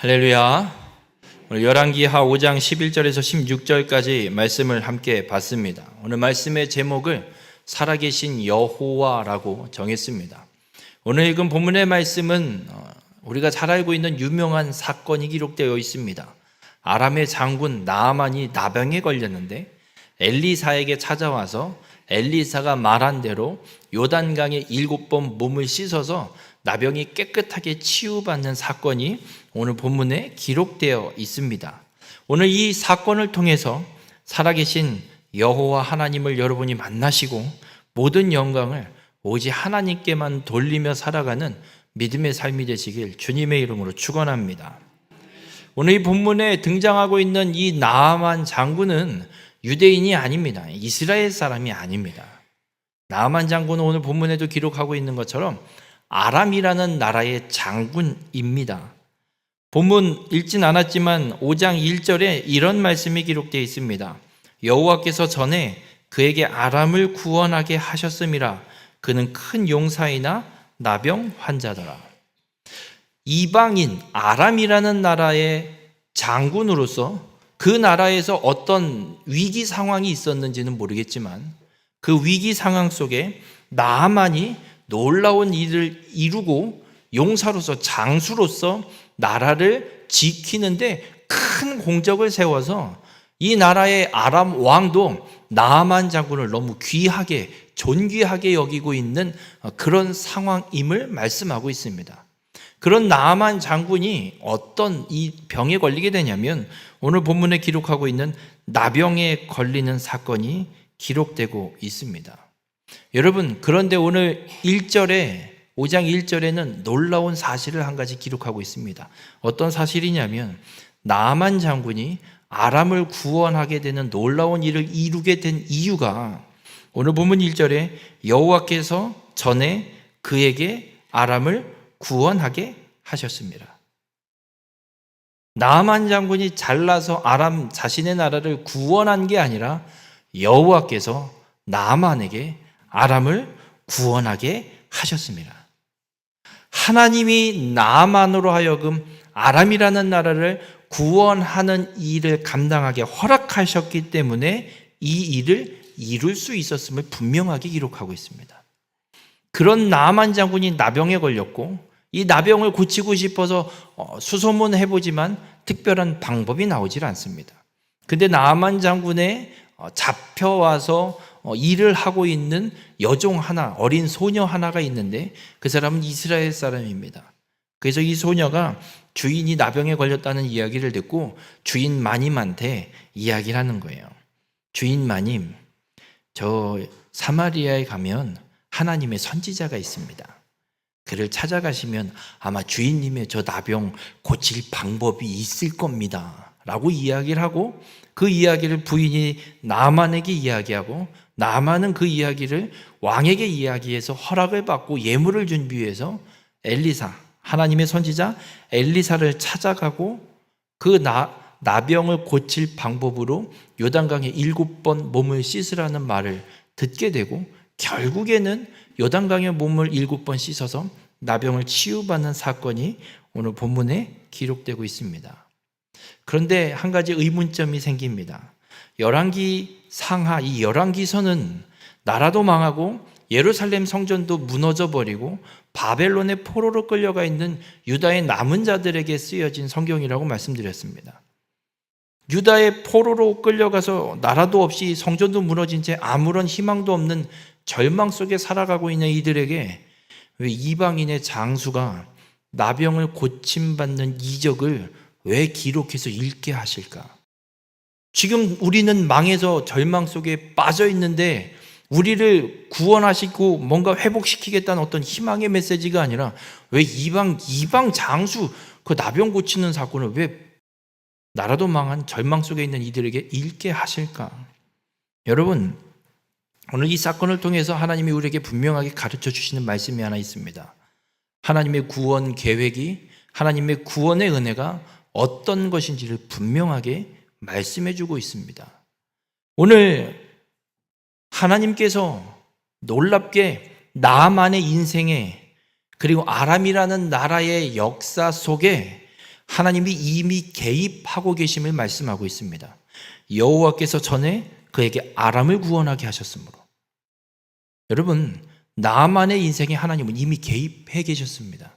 할렐루야. 오늘 열왕기하 5장 11절에서 16절까지 말씀을 함께 봤습니다. 오늘 말씀의 제목을 살아계신 여호와라고 정했습니다. 오늘 읽은 본문의 말씀은 우리가 잘 알고 있는 유명한 사건이 기록되어 있습니다. 아람의 장군 나아만이 나병에 걸렸는데 엘리사에게 찾아와서 엘리사가 말한 대로 요단강에 7번 몸을 씻어서 나병이 깨끗하게 치유받는 사건이 오늘 본문에 기록되어 있습니다. 오늘 이 사건을 통해서 살아계신 여호와 하나님을 여러분이 만나시고 모든 영광을 오직 하나님께만 돌리며 살아가는 믿음의 삶이 되시길 주님의 이름으로 축원합니다. 오늘 이 본문에 등장하고 있는 이 나아만 장군은 유대인이 아닙니다. 이스라엘 사람이 아닙니다. 나아만 장군은 오늘 본문에도 기록하고 있는 것처럼 아람이라는 나라의 장군입니다. 본문 읽진 않았지만 5장 1절에 이런 말씀이 기록되어 있습니다. 여호와께서 전에 그에게 아람을 구원하게 하셨음이라. 그는 큰 용사이나 나병 환자더라. 이방인 아람이라는 나라의 장군으로서 그 나라에서 어떤 위기 상황이 있었는지는 모르겠지만 그 위기 상황 속에 나아만이 놀라운 일을 이루고 용사로서 장수로서 나라를 지키는데 큰 공적을 세워서 이 나라의 아람 왕도 나아만 장군을 너무 귀하게 존귀하게 여기고 있는 그런 상황임을 말씀하고 있습니다. 그런 나아만 장군이 어떤 이 병에 걸리게 되냐면 오늘 본문에 기록하고 있는 나병에 걸리는 사건이 기록되고 있습니다. 여러분, 그런데 오늘 1절에 5장 1절에는 놀라운 사실을 한 가지 기록하고 있습니다. 어떤 사실이냐면 나아만 장군이 아람을 구원하게 되는 놀라운 일을 이루게 된 이유가 오늘 본문 1절에 여호와께서 전에 그에게 아람을 구원하게 하셨습니다. 나아만 장군이 잘나서 아람 자신의 나라를 구원한 게 아니라 여호와께서 나아만에게 아람을 구원하게 하셨습니다. 하나님이 나아만으로 하여금 아람이라는 나라를 구원하는 일을 감당하게 허락하셨기 때문에 이 일을 이룰 수 있었음을 분명하게 기록하고 있습니다. 그런 나아만 장군이 나병에 걸렸고 이 나병을 고치고 싶어서 수소문해보지만 특별한 방법이 나오질 않습니다. 근데 나아만 장군의 잡혀와서 일을 하고 있는 여종 하나, 어린 소녀 하나가 있는데 그 사람은 이스라엘 사람입니다. 그래서 이 소녀가 주인이 나병에 걸렸다는 이야기를 듣고 주인 마님한테 이야기를 하는 거예요. 주인 마님, 저 사마리아에 가면 하나님의 선지자가 있습니다. 그를 찾아가시면 아마 주인님의 저 나병 고칠 방법이 있을 겁니다. 라고 이야기를 하고 그 이야기를 부인이 나아만에게 이야기하고 나아만은 그 이야기를 왕에게 이야기해서 허락을 받고 예물을 준비해서 엘리사, 하나님의 선지자 엘리사를 찾아가고 그 나병을 고칠 방법으로 요단강에 7번 몸을 씻으라는 말을 듣게 되고 결국에는 요단강에 몸을 7번 씻어서 나병을 치유받는 사건이 오늘 본문에 기록되고 있습니다. 그런데 한 가지 의문점이 생깁니다. 열왕기 상하 이 열왕기서는 나라도 망하고 예루살렘 성전도 무너져 버리고 바벨론의 포로로 끌려가 있는 유다의 남은 자들에게 쓰여진 성경이라고 말씀드렸습니다. 유다의 포로로 끌려가서 나라도 없이 성전도 무너진 채 아무런 희망도 없는 절망 속에 살아가고 있는 이들에게 왜 이방인의 장수가 나병을 고침받는 이적을 왜 기록해서 읽게 하실까? 지금 우리는 망해서 절망 속에 빠져 있는데 우리를 구원하시고 뭔가 회복시키겠다는 어떤 희망의 메시지가 아니라 왜 이방 장수 그 나병 고치는 사건을 왜 나라도 망한 절망 속에 있는 이들에게 읽게 하실까? 여러분, 오늘 이 사건을 통해서 하나님이 우리에게 분명하게 가르쳐 주시는 말씀이 하나 있습니다. 하나님의 구원 계획이, 하나님의 구원의 은혜가 어떤 것인지를 분명하게 말씀해 주고 있습니다. 오늘 하나님께서 놀랍게 나아만의 인생에 그리고 아람이라는 나라의 역사 속에 하나님이 이미 개입하고 계심을 말씀하고 있습니다. 여호와께서 전에 그에게 아람을 구원하게 하셨으므로. 여러분, 나만의 인생에 하나님은 이미 개입해 계셨습니다.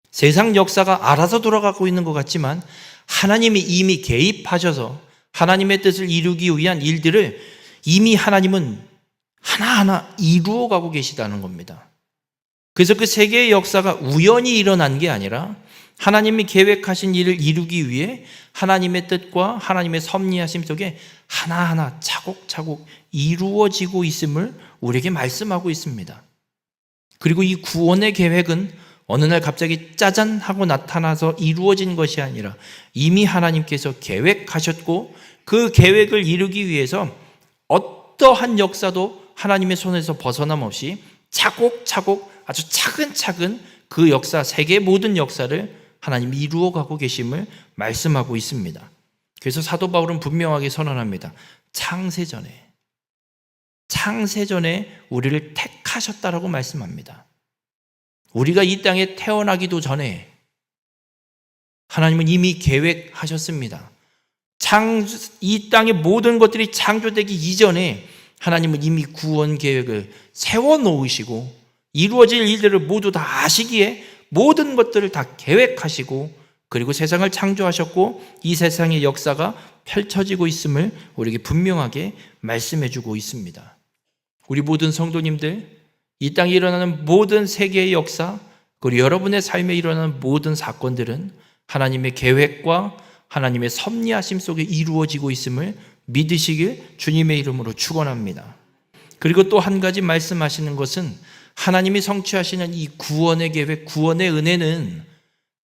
세상 역사가 알아서 돌아가고 있는 것 같지만 하나님이 이미 개입하셔서 하나님의 뜻을 이루기 위한 일들을 이미 하나님은 하나하나 이루어가고 계시다는 겁니다. 그래서 그 세계의 역사가 우연히 일어난 게 아니라 하나님이 계획하신 일을 이루기 위해 하나님의 뜻과 하나님의 섭리하심 속에 하나하나 차곡차곡 이루어지고 있음을 우리에게 말씀하고 있습니다. 그리고 이 구원의 계획은 어느 날 갑자기 짜잔 하고 나타나서 이루어진 것이 아니라 이미 하나님께서 계획하셨고 그 계획을 이루기 위해서 어떠한 역사도 하나님의 손에서 벗어남 없이 차곡차곡 아주 차근차근 그 역사, 세계의 모든 역사를 하나님이 이루어가고 계심을 말씀하고 있습니다. 그래서 사도 바울은 분명하게 선언합니다. 창세전에 우리를 택하셨다라고 말씀합니다. 우리가 이 땅에 태어나기도 전에 하나님은 이미 계획하셨습니다. 이 땅의 모든 것들이 창조되기 이전에 하나님은 이미 구원 계획을 세워놓으시고 이루어질 일들을 모두 다 아시기에 모든 것들을 다 계획하시고 그리고 세상을 창조하셨고 이 세상의 역사가 펼쳐지고 있음을 우리에게 분명하게 말씀해주고 있습니다. 우리 모든 성도님들, 이 땅에 일어나는 모든 세계의 역사, 그리고 여러분의 삶에 일어나는 모든 사건들은 하나님의 계획과 하나님의 섭리하심 속에 이루어지고 있음을 믿으시길 주님의 이름으로 축원합니다. 그리고 또 한 가지 말씀하시는 것은 하나님이 성취하시는 이 구원의 계획, 구원의 은혜는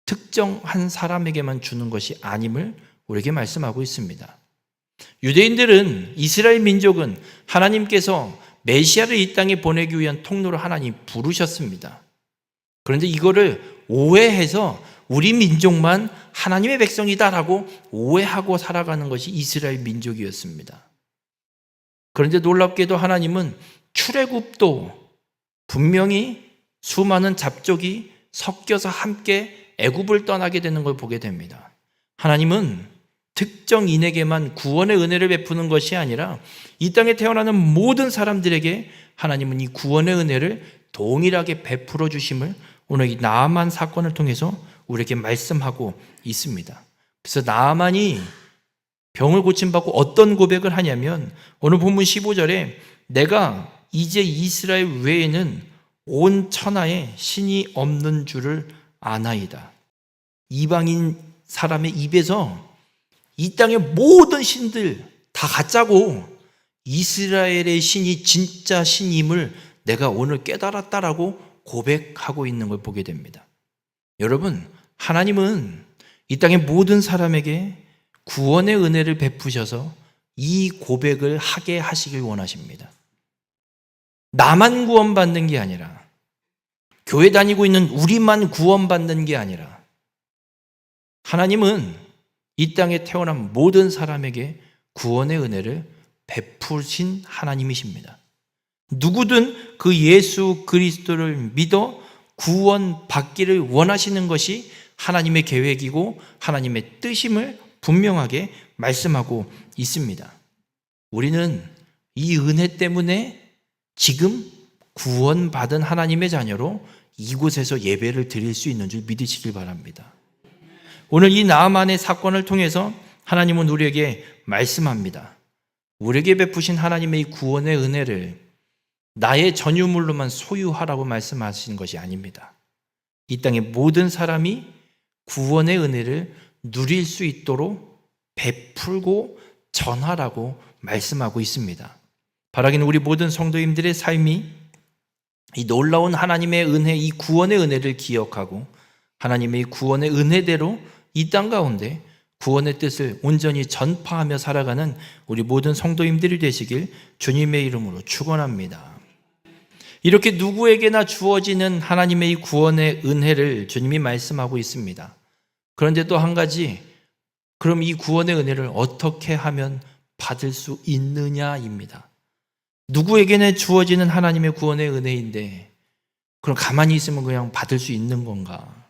특정한 사람에게만 주는 것이 아님을 우리에게 말씀하고 있습니다. 유대인들은, 이스라엘 민족은 하나님께서 메시아를 이 땅에 보내기 위한 통로를 하나님 부르셨습니다. 그런데 이거를 오해해서 우리 민족만 하나님의 백성이다라고 오해하고 살아가는 것이 이스라엘 민족이었습니다. 그런데 놀랍게도 하나님은 출애굽도 분명히 수많은 잡족이 섞여서 함께 애굽을 떠나게 되는 걸 보게 됩니다. 하나님은 특정인에게만 구원의 은혜를 베푸는 것이 아니라 이 땅에 태어나는 모든 사람들에게 하나님은 이 구원의 은혜를 동일하게 베풀어 주심을 오늘 이 나아만 사건을 통해서 우리에게 말씀하고 있습니다. 그래서 나아만이 병을 고침받고 어떤 고백을 하냐면 오늘 본문 15절에 내가 이제 이스라엘 외에는 온 천하에 신이 없는 줄을 아나이다. 이방인 사람의 입에서 이 땅의 모든 신들 다 가짜고 이스라엘의 신이 진짜 신임을 내가 오늘 깨달았다라고 고백하고 있는 걸 보게 됩니다. 여러분, 하나님은 이 땅의 모든 사람에게 구원의 은혜를 베푸셔서 이 고백을 하게 하시길 원하십니다. 나만 구원받는 게 아니라 교회 다니고 있는 우리만 구원받는 게 아니라 하나님은 이 땅에 태어난 모든 사람에게 구원의 은혜를 베푸신 하나님이십니다. 누구든 그 예수 그리스도를 믿어 구원받기를 원하시는 것이 하나님의 계획이고 하나님의 뜻임을 분명하게 말씀하고 있습니다. 우리는 이 은혜 때문에 지금 구원받은 하나님의 자녀로 이곳에서 예배를 드릴 수 있는 줄 믿으시길 바랍니다. 오늘 이 나아만의 사건을 통해서 하나님은 우리에게 말씀합니다. 우리에게 베푸신 하나님의 이 구원의 은혜를 나의 전유물로만 소유하라고 말씀하시는 것이 아닙니다. 이 땅의 모든 사람이 구원의 은혜를 누릴 수 있도록 베풀고 전하라고 말씀하고 있습니다. 바라기는 우리 모든 성도님들의 삶이 이 놀라운 하나님의 은혜, 이 구원의 은혜를 기억하고 하나님의 구원의 은혜대로 이 땅 가운데 구원의 뜻을 온전히 전파하며 살아가는 우리 모든 성도님들이 되시길 주님의 이름으로 축원합니다. 이렇게 누구에게나 주어지는 하나님의 이 구원의 은혜를 주님이 말씀하고 있습니다. 그런데 또 한 가지, 그럼 이 구원의 은혜를 어떻게 하면 받을 수 있느냐입니다. 누구에게나 주어지는 하나님의 구원의 은혜인데 그럼 가만히 있으면 그냥 받을 수 있는 건가?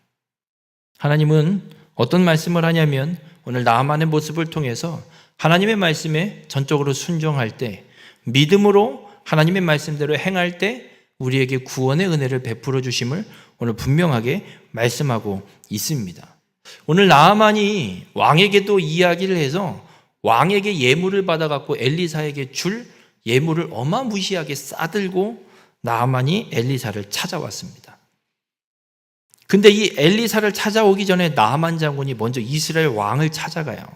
하나님은 어떤 말씀을 하냐면 오늘 나아만의 모습을 통해서 하나님의 말씀에 전적으로 순종할 때, 믿음으로 하나님의 말씀대로 행할 때 우리에게 구원의 은혜를 베풀어 주심을 오늘 분명하게 말씀하고 있습니다. 오늘 나아만이 왕에게도 이야기를 해서 왕에게 예물을 받아갖고 엘리사에게 줄 예물을 어마무시하게 싸들고 나아만이 엘리사를 찾아왔습니다. 근데 이 엘리사를 찾아오기 전에 나아만 장군이 먼저 이스라엘 왕을 찾아가요.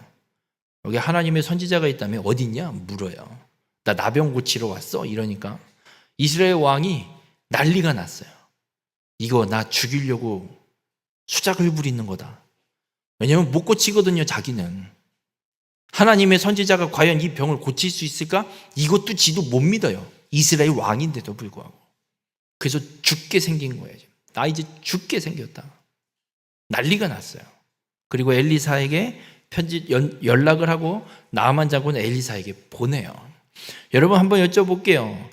여기 하나님의 선지자가 있다면 어디 있냐? 물어요. 나 나병 고치러 왔어? 이러니까 이스라엘 왕이 난리가 났어요. 이거 나 죽이려고 수작을 부리는 거다. 왜냐하면 못 고치거든요, 자기는. 하나님의 선지자가 과연 이 병을 고칠 수 있을까? 이것도 지도 못 믿어요. 이스라엘 왕인데도 불구하고. 그래서 죽게 생긴 거예요. 나 이제 죽게 생겼다. 난리가 났어요. 그리고 엘리사에게 연락을 하고 나아만 장군은 엘리사에게 보내요. 여러분 한번 여쭤볼게요.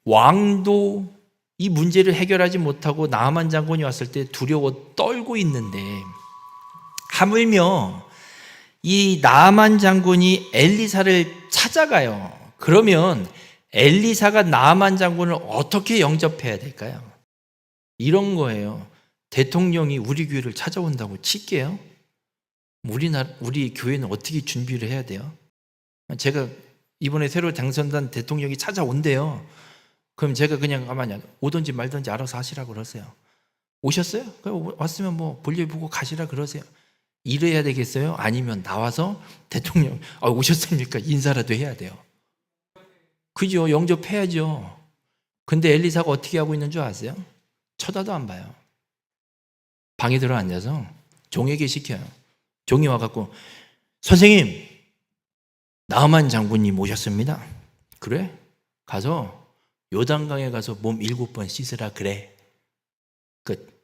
왕도 이 문제를 해결하지 못하고 나아만 장군이 왔을 때 두려워 떨고 있는데, 하물며 이 나아만 장군이 엘리사를 찾아가요. 그러면 엘리사가 나아만 장군을 어떻게 영접해야 될까요? 이런 거예요. 대통령이 우리 교회를 찾아온다고 칠게요. 우리 교회는 어떻게 준비를 해야 돼요? 제가 이번에 새로 당선된 대통령이 찾아온대요. 그럼 제가 그냥 가만히 오든지 말든지 알아서 하시라고 그러세요. 오셨어요? 왔으면 뭐 볼일 보고 가시라 그러세요. 이래야 되겠어요? 아니면 나와서 대통령 오셨습니까? 인사라도 해야 돼요. 그죠? 영접해야죠. 근데 엘리사가 어떻게 하고 있는 줄 아세요? 쳐다도 안 봐요. 방에 들어 앉아서 종에게 시켜요. 종이 와갖고 선생님, 나아만 장군님 오셨습니다. 그래? 가서 요단강에 가서 몸 7번 씻으라 그래. 끝.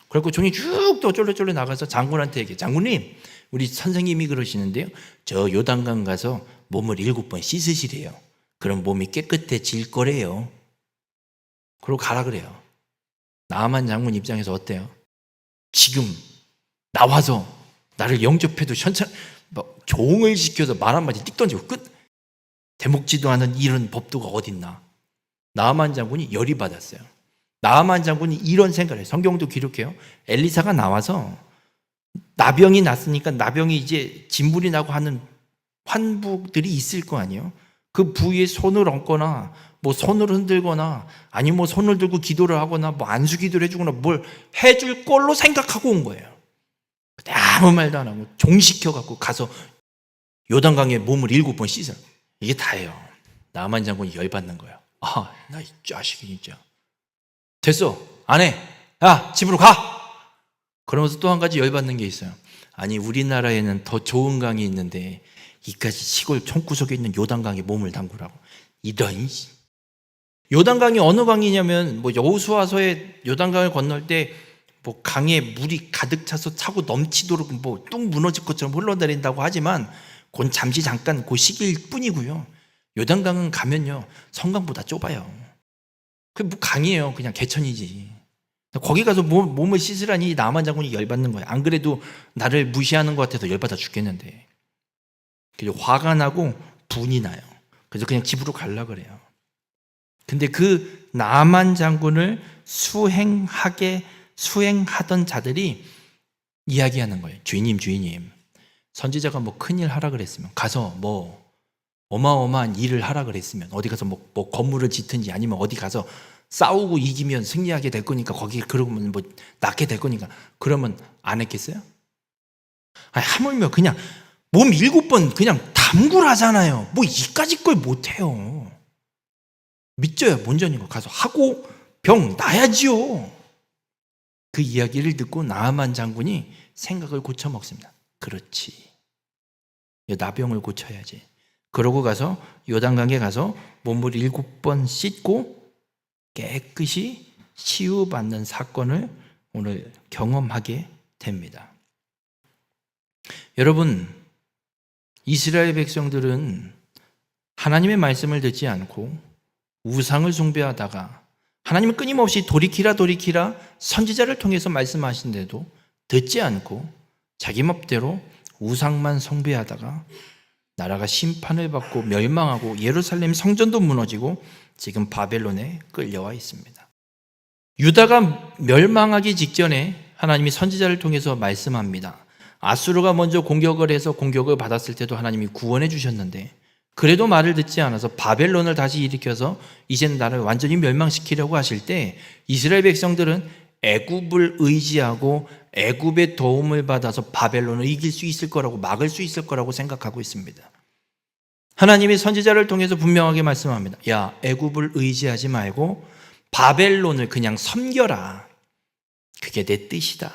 그래갖고 종이 쭉 또 쫄래쫄래 나가서 장군한테 얘기해. 장군님, 우리 선생님이 그러시는데요, 저 요단강 가서 몸을 7번 씻으시래요. 그럼 몸이 깨끗해질 거래요. 그러고 가라 그래요. 나아만 장군 입장에서 어때요? 지금 나와서 나를 영접해도 종을 시켜서 말 한마디 띡 던지고 끝. 대목지도 않은 이런 법도가 어딨나. 나아만 장군이 열이 받았어요. 나아만 장군이 이런 생각을 해요. 성경도 기록해요. 엘리사가 나와서 나병이 났으니까 나병이 이제 진물이 나고 하는 환부들이 있을 거 아니에요. 그 부위에 손을 얹거나 뭐 손을 흔들거나 아니면 뭐 손을 들고 기도를 하거나 뭐 안수 기도를 해주거나 뭘 해줄 걸로 생각하고 온 거예요. 근데 아무 말도 안 하고 종시켜갖고 가서 요단강에 몸을 7번 씻어요. 이게 다예요. 나아만 장군이 열받는 거예요. 나 이 자식이 진짜. 됐어. 안 해. 야, 집으로 가. 그러면서 또 한 가지 열받는 게 있어요. 아니, 우리나라에는 더 좋은 강이 있는데 이까지 시골 총구석에 있는 요단강에 몸을 담그라고. 이런. 요단강이 어느 강이냐면 뭐 여호수아서에 요단강을 건널 때 뭐 강에 물이 가득 차서 차고 넘치도록 뭐 뚝 무너질 것처럼 흘러내린다고 하지만 그건 잠깐 그 시기일 뿐이고요. 요단강은 가면요 성강보다 좁아요. 그게 뭐 강이에요. 그냥 개천이지. 거기 가서 몸을 씻으라니 나아만 장군이 열받는 거예요. 안 그래도 나를 무시하는 것 같아서 열받아 죽겠는데. 그래서 화가 나고 분이 나요. 그래서 그냥 집으로 가려고 그래요. 근데 그 나아만 장군을 수행하던 자들이 이야기하는 거예요. 주인님. 선지자가 뭐 큰일 하라 그랬으면 가서 뭐 어마어마한 일을 하라 그랬으면 어디 가서 뭐 건물을 짓든지 아니면 어디 가서 싸우고 이기면 승리하게 될 거니까 거기 그러면 뭐 낫게 될 거니까 그러면 안 했겠어요? 아니, 하물며 그냥 몸 7번 그냥 담굴하잖아요. 뭐 이까짓 걸 못해요. 믿져야 먼저인 거 가서 하고 병 나야지요. 그 이야기를 듣고 나아만 장군이 생각을 고쳐 먹습니다. 그렇지. 나병을 고쳐야지. 그러고 가서 요단강에 가서 몸을 7번 씻고 깨끗이 치유받는 사건을 오늘 경험하게 됩니다. 여러분, 이스라엘 백성들은 하나님의 말씀을 듣지 않고 우상을 숭배하다가 하나님은 끊임없이 돌이키라 선지자를 통해서 말씀하신데도 듣지 않고 자기 멋대로 우상만 숭배하다가 나라가 심판을 받고 멸망하고 예루살렘 성전도 무너지고 지금 바벨론에 끌려와 있습니다. 유다가 멸망하기 직전에 하나님이 선지자를 통해서 말씀합니다. 아수르가 먼저 공격을 해서 공격을 받았을 때도 하나님이 구원해 주셨는데 그래도 말을 듣지 않아서 바벨론을 다시 일으켜서 이제는 나를 완전히 멸망시키려고 하실 때 이스라엘 백성들은 애굽을 의지하고 애굽의 도움을 받아서 바벨론을 이길 수 있을 거라고, 막을 수 있을 거라고 생각하고 있습니다. 하나님이 선지자를 통해서 분명하게 말씀합니다. 야, 애굽을 의지하지 말고 바벨론을 그냥 섬겨라. 그게 내 뜻이다.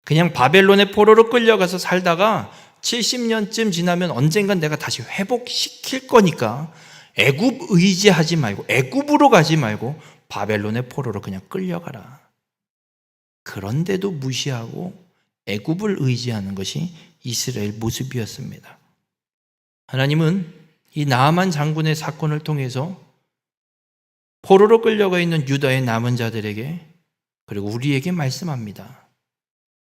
그냥 바벨론의 포로로 끌려가서 살다가 70년쯤 지나면 언젠간 내가 다시 회복시킬 거니까 애굽 의지하지 말고, 애굽으로 가지 말고 바벨론의 포로로 그냥 끌려가라. 그런데도 무시하고 애굽을 의지하는 것이 이스라엘 모습이었습니다. 하나님은 이 나아만 장군의 사건을 통해서 포로로 끌려가 있는 유다의 남은 자들에게, 그리고 우리에게 말씀합니다.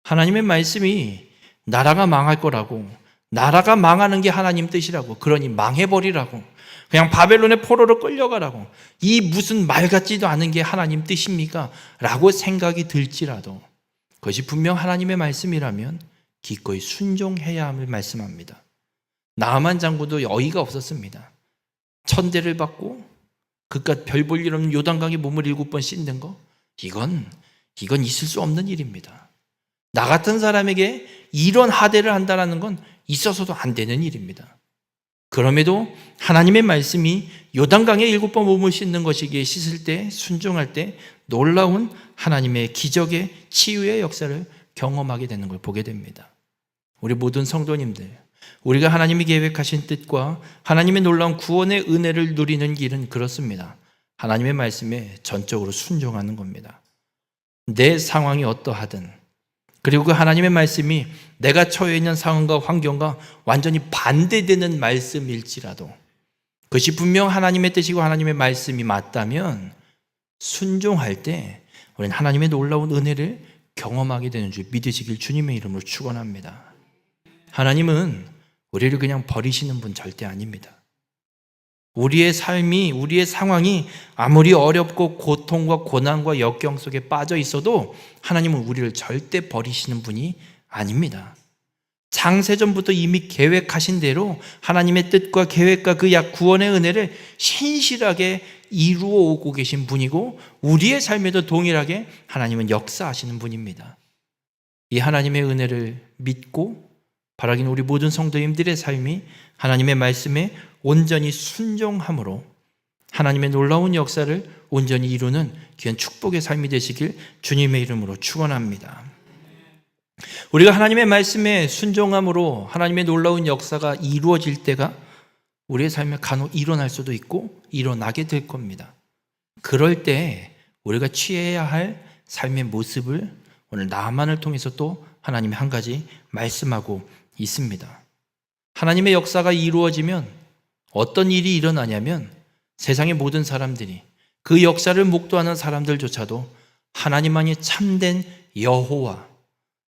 하나님의 말씀이 나라가 망할 거라고, 나라가 망하는 게 하나님 뜻이라고, 그러니 망해버리라고, 그냥 바벨론의 포로로 끌려가라고, 이 무슨 말 같지도 않은 게 하나님 뜻입니까? 라고 생각이 들지라도 그것이 분명 하나님의 말씀이라면 기꺼이 순종해야 함을 말씀합니다. 나아만 장군도 어이가 없었습니다. 천대를 받고 그깟 별 볼 일 없는 요단강에 몸을 7번 씻는 거, 이건 있을 수 없는 일입니다. 나 같은 사람에게 이런 하대를 한다는 건 있어서도 안 되는 일입니다. 그럼에도 하나님의 말씀이 요단강에 7번 몸을 씻는 것이기에 씻을 때, 순종할 때 놀라운 하나님의 기적의 치유의 역사를 경험하게 되는 걸 보게 됩니다. 우리 모든 성도님들, 우리가 하나님이 계획하신 뜻과 하나님의 놀라운 구원의 은혜를 누리는 길은 그렇습니다. 하나님의 말씀에 전적으로 순종하는 겁니다. 내 상황이 어떠하든, 그리고 그 하나님의 말씀이 내가 처해 있는 상황과 환경과 완전히 반대되는 말씀일지라도 그것이 분명 하나님의 뜻이고 하나님의 말씀이 맞다면 순종할 때 우리는 하나님의 놀라운 은혜를 경험하게 되는 줄 믿으시길 주님의 이름으로 축원합니다. 하나님은 우리를 그냥 버리시는 분 절대 아닙니다. 우리의 삶이, 우리의 상황이 아무리 어렵고 고통과 고난과 역경 속에 빠져 있어도 하나님은 우리를 절대 버리시는 분이 아닙니다. 창세전부터 이미 계획하신 대로 하나님의 뜻과 계획과 그 구원의 은혜를 신실하게 이루어 오고 계신 분이고 우리의 삶에도 동일하게 하나님은 역사하시는 분입니다. 이 하나님의 은혜를 믿고 바라기는 우리 모든 성도님들의 삶이 하나님의 말씀에 온전히 순종함으로 하나님의 놀라운 역사를 온전히 이루는 귀한 축복의 삶이 되시길 주님의 이름으로 축원합니다. 우리가 하나님의 말씀에 순종함으로 하나님의 놀라운 역사가 이루어질 때가 우리의 삶에 간혹 일어날 수도 있고 일어나게 될 겁니다. 그럴 때 우리가 취해야 할 삶의 모습을 오늘 나만을 통해서 또 하나님이 한 가지 말씀하고 있습니다. 하나님의 역사가 이루어지면 어떤 일이 일어나냐면 세상의 모든 사람들이, 그 역사를 목도하는 사람들조차도 하나님만이 참된 여호와,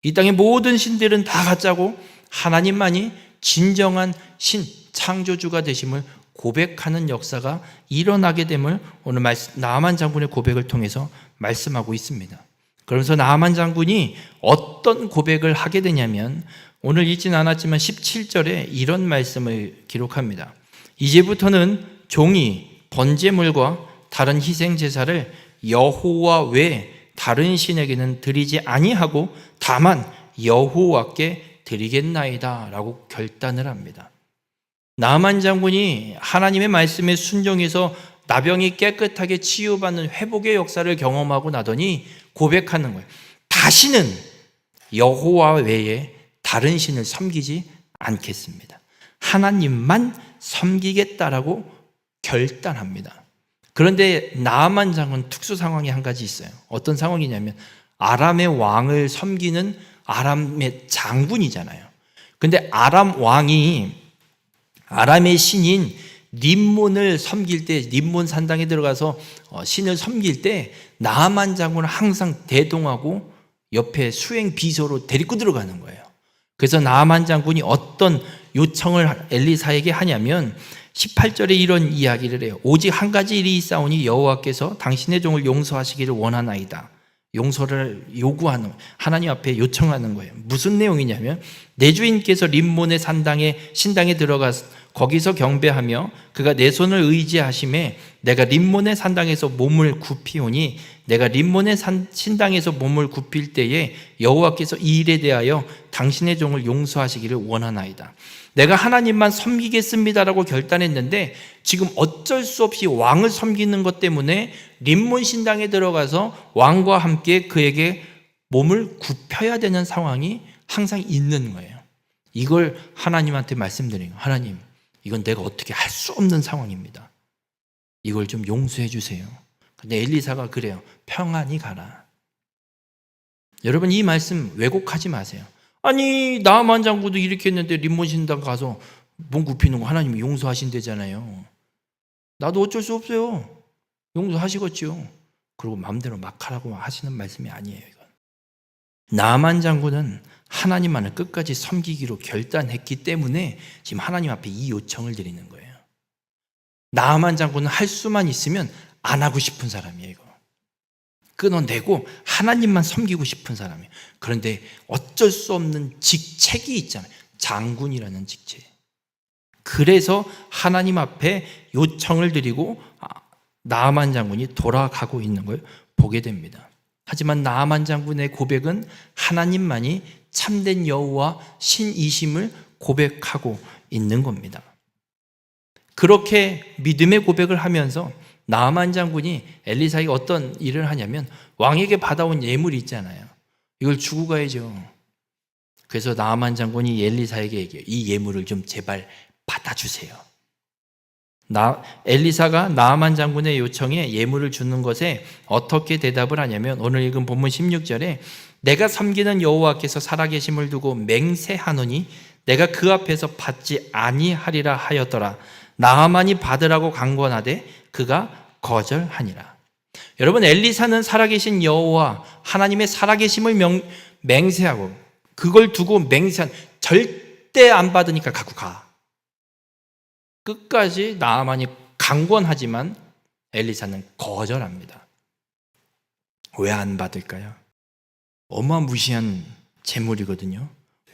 이 땅의 모든 신들은 다 가짜고 하나님만이 진정한 신, 창조주가 되심을 고백하는 역사가 일어나게 됨을 오늘 나아만 장군의 고백을 통해서 말씀하고 있습니다. 그러면서 나아만 장군이 어떤 고백을 하게 되냐면 오늘 읽진 않았지만 17절에 이런 말씀을 기록합니다. 이제부터는 종이 번제물과 다른 희생 제사를 여호와 외 다른 신에게는 드리지 아니하고 다만 여호와께 드리겠나이다 라고 결단을 합니다. 나아만 장군이 하나님의 말씀에 순종해서 나병이 깨끗하게 치유받는 회복의 역사를 경험하고 나더니 고백하는 거예요. 다시는 여호와 외에 다른 신을 섬기지 않겠습니다. 하나님만 섬기겠다라고 결단합니다. 그런데 나아만 장군 특수 상황이 한 가지 있어요. 어떤 상황이냐면 아람의 왕을 섬기는 아람의 장군이잖아요. 근데 아람 왕이 아람의 신인 림몬을 섬길 때, 림몬 산당에 들어가서 신을 섬길 때 나아만 장군은 항상 대동하고 옆에 수행 비서로 데리고 들어가는 거예요. 그래서 나아만 장군이 어떤 요청을 엘리사에게 하냐면 18절에 이런 이야기를 해요. 오직 한 가지 일이 있사오니 여호와께서 당신의 종을 용서하시기를 원하나이다. 용서를 요구하는, 하나님 앞에 요청하는 거예요. 무슨 내용이냐면 내 주인께서 림몬의 신당에 들어가서 거기서 경배하며 그가 내 손을 의지하심에 내가 림몬의 산당에서 몸을 굽히오니 내가 림몬의 신당에서 몸을 굽힐 때에 여호와께서 이 일에 대하여 당신의 종을 용서하시기를 원하나이다. 내가 하나님만 섬기겠습니다라고 결단했는데 지금 어쩔 수 없이 왕을 섬기는 것 때문에 림몬 신당에 들어가서 왕과 함께 그에게 몸을 굽혀야 되는 상황이 항상 있는 거예요. 이걸 하나님한테 말씀드린 거예요. 하나님, 이건 내가 어떻게 할 수 없는 상황입니다. 이걸 좀 용서해 주세요. 근데 엘리사가 그래요. 평안히 가라. 여러분, 이 말씀 왜곡하지 마세요. 아니, 나아만 장군도 이렇게 했는데 림몬 신당 가서 몸 굽히는 거 하나님이 용서하신대잖아요. 나도 어쩔 수 없어요. 용서하시겠지요. 그리고 마음대로 막 하라고 하시는 말씀이 아니에요. 이건. 나아만 장군은 하나님만을 끝까지 섬기기로 결단했기 때문에 지금 하나님 앞에 이 요청을 드리는 거예요. 나아만 장군은 할 수만 있으면 안 하고 싶은 사람이에요. 이거. 끊어내고 하나님만 섬기고 싶은 사람이에요. 그런데 어쩔 수 없는 직책이 있잖아요. 장군이라는 직책. 그래서 하나님 앞에 요청을 드리고 나아만 장군이 돌아가고 있는 걸 보게 됩니다. 하지만 나아만 장군의 고백은 하나님만이 참된 여호와 신이심을 고백하고 있는 겁니다. 그렇게 믿음의 고백을 하면서 나아만 장군이 엘리사에게 어떤 일을 하냐면 왕에게 받아온 예물이 있잖아요. 이걸 주고 가야죠. 그래서 나아만 장군이 엘리사에게 얘기해요. 이 예물을 좀 제발 받아주세요. 엘리사가 나아만 장군의 요청에 예물을 주는 것에 어떻게 대답을 하냐면 오늘 읽은 본문 16절에 내가 섬기는 여호와께서 살아계심을 두고 맹세하노니 내가 그 앞에서 받지 아니하리라 하였더라. 나아만이 받으라고 강권하되 그가 거절하니라. 여러분, 엘리사는 살아계신 여호와 하나님의 살아계심을 맹세하고 그걸 두고 맹세한, 절대 안 받으니까 갖고 가. 끝까지 나아만이 강권하지만 엘리사는 거절합니다. 왜 안 받을까요? 어마무시한 재물이거든요.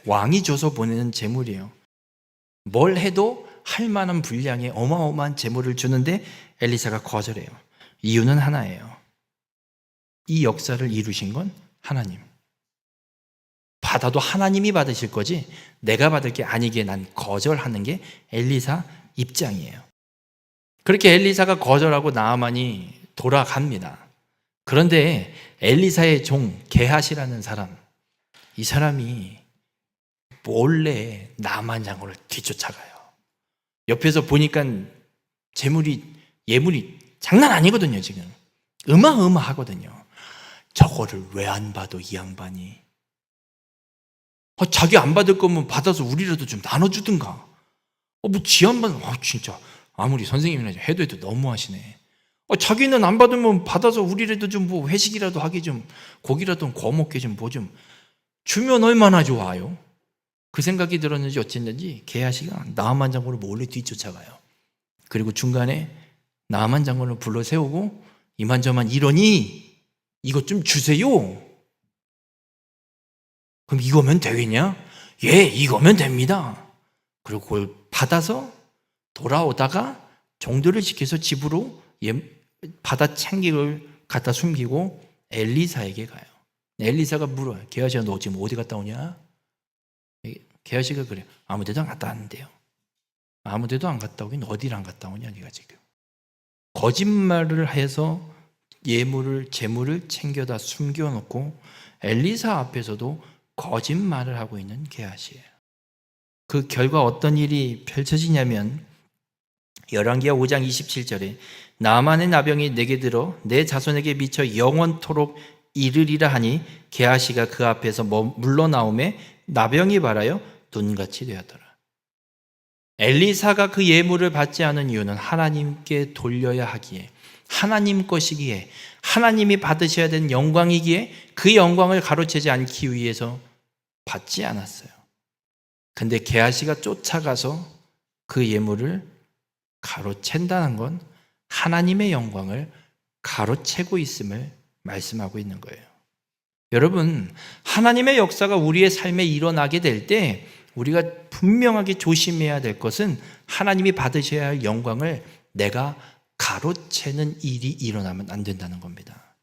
왕이 줘서 보내는 재물이에요. 뭘 해도 할 만한 분량의 어마어마한 재물을 주는데 엘리사가 거절해요. 이유는 하나예요. 이 역사를 이루신 건 하나님. 받아도 하나님이 받으실 거지 내가 받을 게 아니기에 난 거절하는 게 엘리사 입장이에요. 그렇게 엘리사가 거절하고 나아만이 돌아갑니다. 그런데 엘리사의 종 게하시라는 사람, 이 사람이 몰래 나아만 장군을 뒤쫓아가요. 옆에서 보니까 예물이 장난 아니거든요. 지금 어마어마하거든요. 저거를 왜 안 받아 이 양반이? 자기 안 받을 거면 받아서 우리라도 좀 나눠주든가. 지 한번 진짜 아무리 선생님이나 해도 너무하시네. 자기는 안 받으면 받아서 우리라도 좀 뭐 회식이라도 하게 좀 고기라도 구워 먹게 좀 뭐 좀 주면 얼마나 좋아요. 그 생각이 들었는지 어쨌는지 게하시가 나아만 장군을 몰래 뒤쫓아가요. 그리고 중간에 나아만 장군을 불러 세우고 이만저만 이러니 이것 좀 주세요. 그럼 이거면 되겠냐? 예, 이거면 됩니다. 그리고 그걸 받아서 돌아오다가 종들을 지켜서 집으로 받아 챙기를 갖다 숨기고 엘리사에게 가요. 엘리사가 물어요. 게하시가 너 지금 어디 갔다 오냐? 게하시가 그래요. 아무 데도 안 갔다 왔는데요. 아무 데도 안 갔다 오긴 어디를 안 갔다 오냐 네가 지금. 거짓말을 해서 재물을 챙겨다 숨겨놓고 엘리사 앞에서도 거짓말을 하고 있는 게하시예요. 그 결과 어떤 일이 펼쳐지냐면 열왕기하 5장 27절에 나아만의 나병이 내게 들어 내 자손에게 미쳐 영원토록 이르리라 하니 게하시가 그 앞에서 물러나오매 나병이 발하여 눈같이 되었더라. 엘리사가 그 예물을 받지 않은 이유는 하나님께 돌려야 하기에 하나님 것이기에, 하나님이 받으셔야 되는 영광이기에 그 영광을 가로채지 않기 위해서 받지 않았어요. 근데 게하시가 쫓아가서 그 예물을 가로챈다는 건 하나님의 영광을 가로채고 있음을 말씀하고 있는 거예요. 여러분, 하나님의 역사가 우리의 삶에 일어나게 될 때 우리가 분명하게 조심해야 될 것은 하나님이 받으셔야 할 영광을 내가 가로채는 일이 일어나면 안 된다는 겁니다.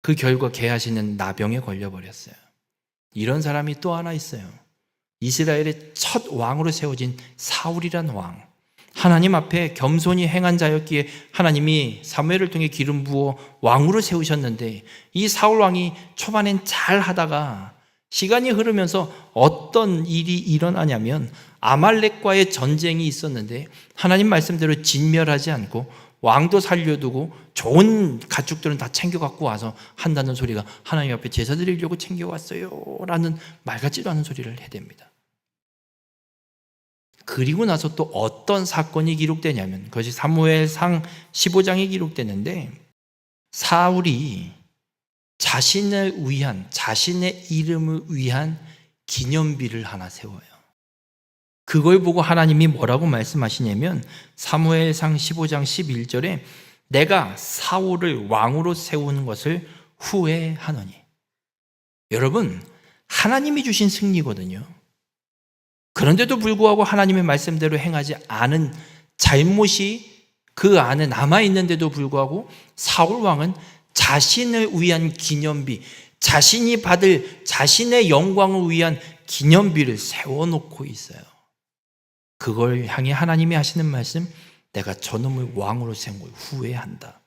그 결과 게하시는 나병에 걸려버렸어요. 이런 사람이 또 하나 있어요. 이스라엘의 첫 왕으로 세워진 사울이란 왕. 하나님 앞에 겸손히 행한 자였기에 하나님이 사무엘을 통해 기름 부어 왕으로 세우셨는데, 이 사울 왕이 초반엔 잘 하다가 시간이 흐르면서 어떤 일이 일어나냐면 아말렉과의 전쟁이 있었는데 하나님 말씀대로 진멸하지 않고 왕도 살려두고 좋은 가축들은 다 챙겨 갖고 와서 한다는 소리가 하나님 앞에 제사 드리려고 챙겨왔어요 라는 말 같지도 않은 소리를 해댑니다. 그리고 나서 또 어떤 사건이 기록되냐면 그것이 사무엘상 15장에 기록되는데, 사울이 자신을 위한, 자신의 이름을 위한 기념비를 하나 세워요. 그걸 보고 하나님이 뭐라고 말씀하시냐면 사무엘상 15장 11절에 내가 사울을 왕으로 세우는 것을 후회하노니. 여러분, 하나님이 주신 승리거든요. 그런데도 불구하고 하나님의 말씀대로 행하지 않은 잘못이 그 안에 남아있는데도 불구하고 사울 왕은 자신을 위한 기념비, 자신이 받을 자신의 영광을 위한 기념비를 세워놓고 있어요. 그걸 향해 하나님이 하시는 말씀, 내가 저놈을 왕으로 세운 걸 후회한다.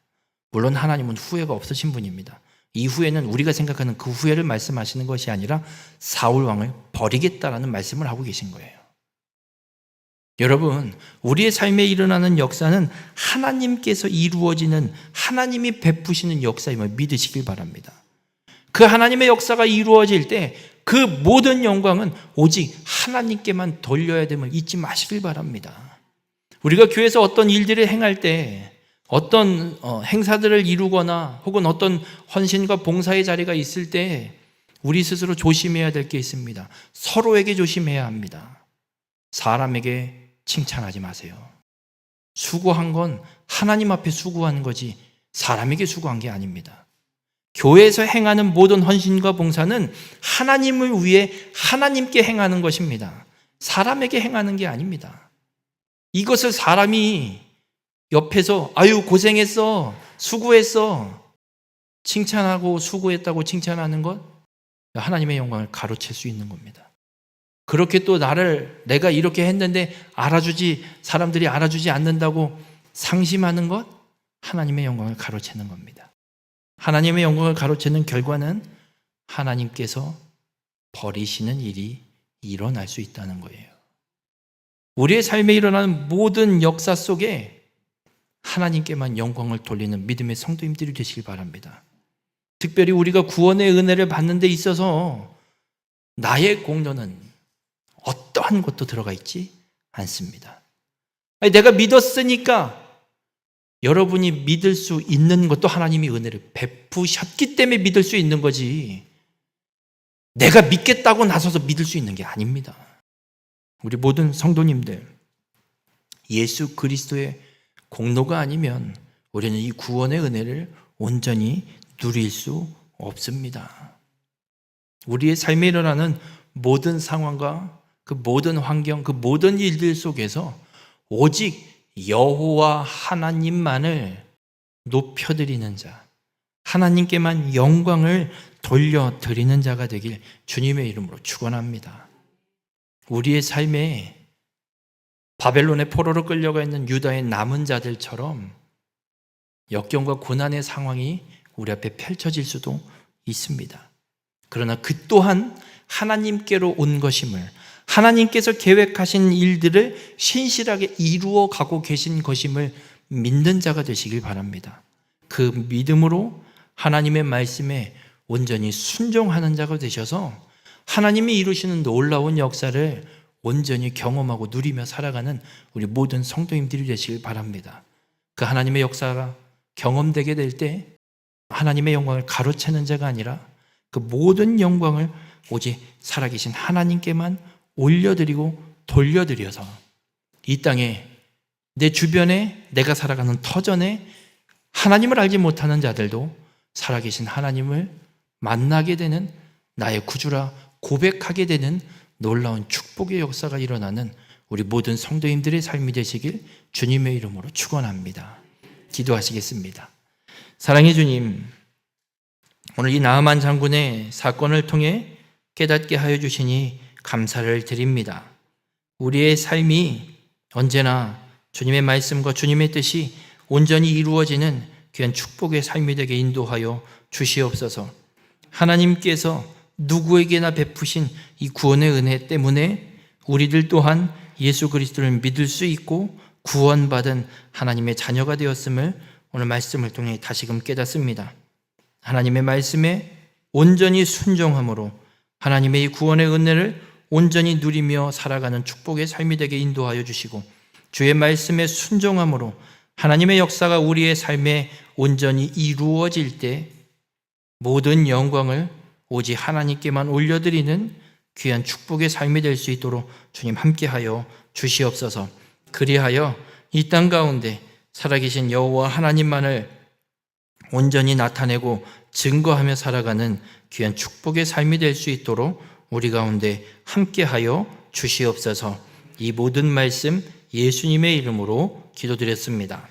물론 하나님은 후회가 없으신 분입니다. 이 후회는 우리가 생각하는 그 후회를 말씀하시는 것이 아니라 사울 왕을 버리겠다라는 말씀을 하고 계신 거예요. 여러분, 우리의 삶에 일어나는 역사는 하나님께서 이루어지는, 하나님이 베푸시는 역사임을 믿으시길 바랍니다. 그 하나님의 역사가 이루어질 때 그 모든 영광은 오직 하나님께만 돌려야 됨을 잊지 마시길 바랍니다. 우리가 교회에서 어떤 일들을 행할 때, 어떤 행사들을 이루거나 혹은 어떤 헌신과 봉사의 자리가 있을 때 우리 스스로 조심해야 될 게 있습니다. 서로에게 조심해야 합니다. 사람에게 칭찬하지 마세요. 수고한 건 하나님 앞에 수고한 거지 사람에게 수고한 게 아닙니다. 교회에서 행하는 모든 헌신과 봉사는 하나님을 위해 하나님께 행하는 것입니다. 사람에게 행하는 게 아닙니다. 이것을 사람이 옆에서 아유 고생했어, 수고했어 칭찬하고 수고했다고 칭찬하는 것, 하나님의 영광을 가로챌 수 있는 겁니다. 그렇게 또 내가 이렇게 했는데 사람들이 알아주지 않는다고 상심하는 것, 하나님의 영광을 가로채는 겁니다. 하나님의 영광을 가로채는 결과는 하나님께서 버리시는 일이 일어날 수 있다는 거예요. 우리의 삶에 일어나는 모든 역사 속에 하나님께만 영광을 돌리는 믿음의 성도님들이 되시길 바랍니다. 특별히 우리가 구원의 은혜를 받는 데 있어서 나의 공로는 어떠한 것도 들어가 있지 않습니다. 내가 믿었으니까, 여러분이 믿을 수 있는 것도 하나님이 은혜를 베푸셨기 때문에 믿을 수 있는 거지, 내가 믿겠다고 나서서 믿을 수 있는 게 아닙니다. 우리 모든 성도님들, 예수 그리스도의 공로가 아니면 우리는 이 구원의 은혜를 온전히 누릴 수 없습니다. 우리의 삶에 일어나는 모든 상황과 그 모든 환경, 그 모든 일들 속에서 오직 여호와 하나님만을 높여드리는 자, 하나님께만 영광을 돌려드리는 자가 되길 주님의 이름으로 축원합니다. 우리의 삶에 바벨론의 포로로 끌려가 있는 유다의 남은 자들처럼 역경과 고난의 상황이 우리 앞에 펼쳐질 수도 있습니다. 그러나 그 또한 하나님께로 온 것임을, 하나님께서 계획하신 일들을 신실하게 이루어 가고 계신 것임을 믿는 자가 되시길 바랍니다. 그 믿음으로 하나님의 말씀에 온전히 순종하는 자가 되셔서 하나님이 이루시는 놀라운 역사를 온전히 경험하고 누리며 살아가는 우리 모든 성도님들이 되시길 바랍니다. 그 하나님의 역사가 경험되게 될 때 하나님의 영광을 가로채는 자가 아니라 그 모든 영광을 오직 살아계신 하나님께만 올려드리고 돌려드려서 이 땅에 내 주변에 내가 살아가는 터전에 하나님을 알지 못하는 자들도 살아계신 하나님을 만나게 되는 나의 구주라 고백하게 되는 놀라운 축복의 역사가 일어나는 우리 모든 성도님들의 삶이 되시길 주님의 이름으로 축원합니다. 기도하시겠습니다. 사랑의 주님, 오늘 이 나아만 장군의 사건을 통해 깨닫게 하여 주시니 감사를 드립니다. 우리의 삶이 언제나 주님의 말씀과 주님의 뜻이 온전히 이루어지는 귀한 축복의 삶이 되게 인도하여 주시옵소서. 하나님께서 누구에게나 베푸신 이 구원의 은혜 때문에 우리들 또한 예수 그리스도를 믿을 수 있고 구원받은 하나님의 자녀가 되었음을 오늘 말씀을 통해 다시금 깨닫습니다. 하나님의 말씀에 온전히 순종함으로 하나님의 이 구원의 은혜를 온전히 누리며 살아가는 축복의 삶이 되게 인도하여 주시고 주의 말씀에 순종함으로 하나님의 역사가 우리의 삶에 온전히 이루어질 때 모든 영광을 오직 하나님께만 올려드리는 귀한 축복의 삶이 될 수 있도록 주님 함께하여 주시옵소서. 그리하여 이 땅 가운데 살아계신 여호와 하나님만을 온전히 나타내고 증거하며 살아가는 귀한 축복의 삶이 될 수 있도록 우리 가운데 함께하여 주시옵소서. 이 모든 말씀 예수님의 이름으로 기도드렸습니다.